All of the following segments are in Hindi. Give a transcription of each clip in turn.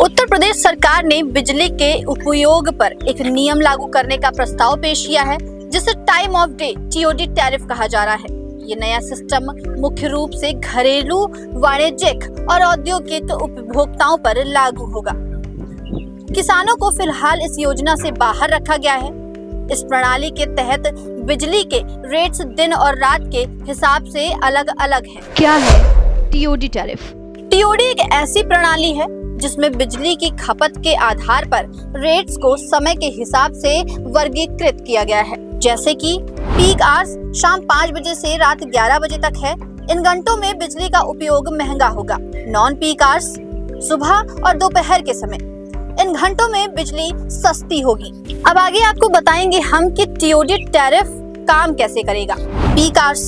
उत्तर प्रदेश सरकार ने बिजली के उपयोग पर एक नियम लागू करने का प्रस्ताव पेश किया है, जिसे time of day TOD tariff कहा जा रहा है। ये नया सिस्टम मुख्य रूप से घरेलू, वाणिज्यिक और औद्योगिक उपभोक्ताओं पर लागू होगा। किसानों को फिलहाल इस योजना से बाहर रखा गया है। इस प्रणाली के तहत बिजली के रेट्स दिन और रात के हिसाब से अलग अलग हैं। क्या है टीओडी टैरिफ? टीओडी एक ऐसी प्रणाली है जिसमें बिजली की खपत के आधार पर रेट्स को समय के हिसाब से वर्गीकृत किया गया है। जैसे कि पीक आवर्स शाम 5 बजे से रात 11 बजे तक है। इन घंटों में बिजली का उपयोग महंगा होगा। नॉन पीक आवर्स सुबह और दोपहर के समय, इन घंटों में बिजली सस्ती होगी। अब आगे आपको बताएंगे हम कि टीओडी टैरिफ काम कैसे करेगा। पीक आवर्स,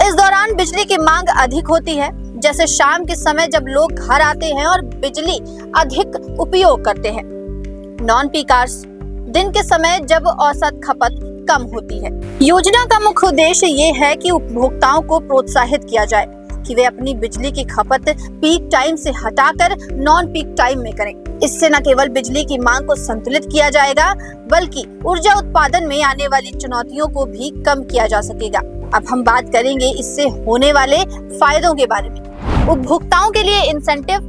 इस दौरान बिजली की मांग अधिक होती है, जैसे शाम के समय जब लोग घर आते हैं और बिजली अधिक उपयोग करते हैं। नॉन पीक आवर्स, दिन के समय जब औसत खपत कम होती है। योजना का मुख्य उद्देश्य ये है कि उपभोक्ताओं को प्रोत्साहित किया जाए कि वे अपनी बिजली की खपत पीक टाइम से हटाकर नॉन पीक टाइम में करें। इससे न केवल बिजली की मांग को संतुलित किया जाएगा, बल्कि ऊर्जा उत्पादन में आने वाली चुनौतियों को भी कम किया जा सकेगा। अब हम बात करेंगे इससे होने वाले फायदों के बारे में। उपभोक्ताओं के लिए इंसेंटिव,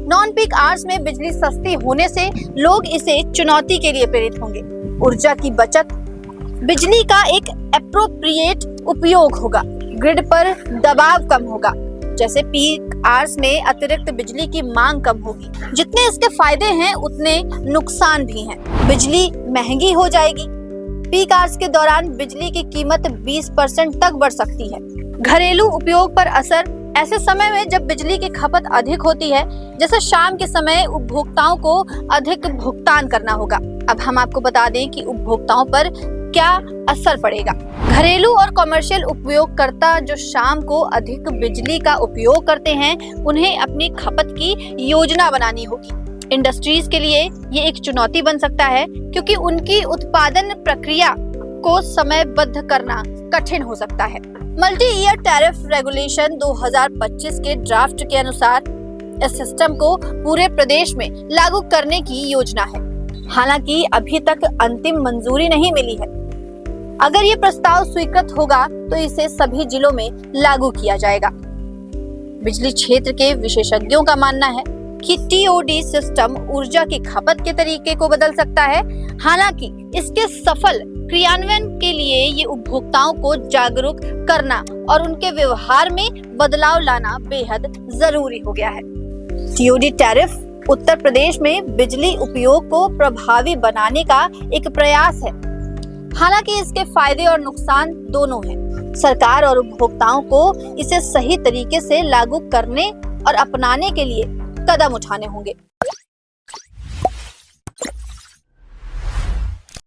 नॉन पीक आवर्स में बिजली सस्ती होने से लोग इसे चुनौती के लिए प्रेरित होंगे। ऊर्जा की बचत, बिजली का एक एप्रोप्रिएट उपयोग होगा। ग्रिड पर दबाव कम होगा, जैसे पीक आवर्स में अतिरिक्त बिजली की मांग कम होगी। जितने इसके फायदे हैं उतने नुकसान भी हैं। बिजली महंगी हो जाएगी। पीक आवर्स के दौरान बिजली की कीमत 20% तक बढ़ सकती है। घरेलू उपयोग पर असर, ऐसे समय में जब बिजली की खपत अधिक होती है, जैसे शाम के समय, उपभोक्ताओं को अधिक भुगतान करना होगा। अब हम आपको बता दें कि उपभोक्ताओं पर क्या असर पड़ेगा। घरेलू और कॉमर्शियल उपयोगकर्ता जो शाम को अधिक बिजली का उपयोग करते हैं, उन्हें अपनी खपत की योजना बनानी होगी। इंडस्ट्रीज के लिए ये एक चुनौती बन सकता है, क्योंकि उनकी उत्पादन प्रक्रिया को समयबद्ध करना कठिन हो सकता है। मल्टी ईयर टैरिफ रेगुलेशन 2025 के ड्राफ्ट के अनुसार इस सिस्टम को पूरे प्रदेश में लागू करने की योजना है। हालांकि अभी तक अंतिम मंजूरी नहीं मिली है। अगर ये प्रस्ताव स्वीकृत होगा तो इसे सभी जिलों में लागू किया जाएगा। बिजली क्षेत्र के विशेषज्ञों का मानना है कि टीओडी सिस्टम ऊर्जा की खपत के तरीके को बदल सकता है। हालांकि इसके सफल क्रियान्वयन के लिए ये उपभोक्ताओं को जागरूक करना और उनके व्यवहार में बदलाव लाना बेहद जरूरी हो गया है। टीओडी टैरिफ उत्तर प्रदेश में बिजली उपयोग को प्रभावी बनाने का एक प्रयास है। हालांकि इसके फायदे और नुकसान दोनों हैं। सरकार और उपभोक्ताओं को इसे सही तरीके से लागू करने और अपनाने के लिए कदम उठाने होंगे।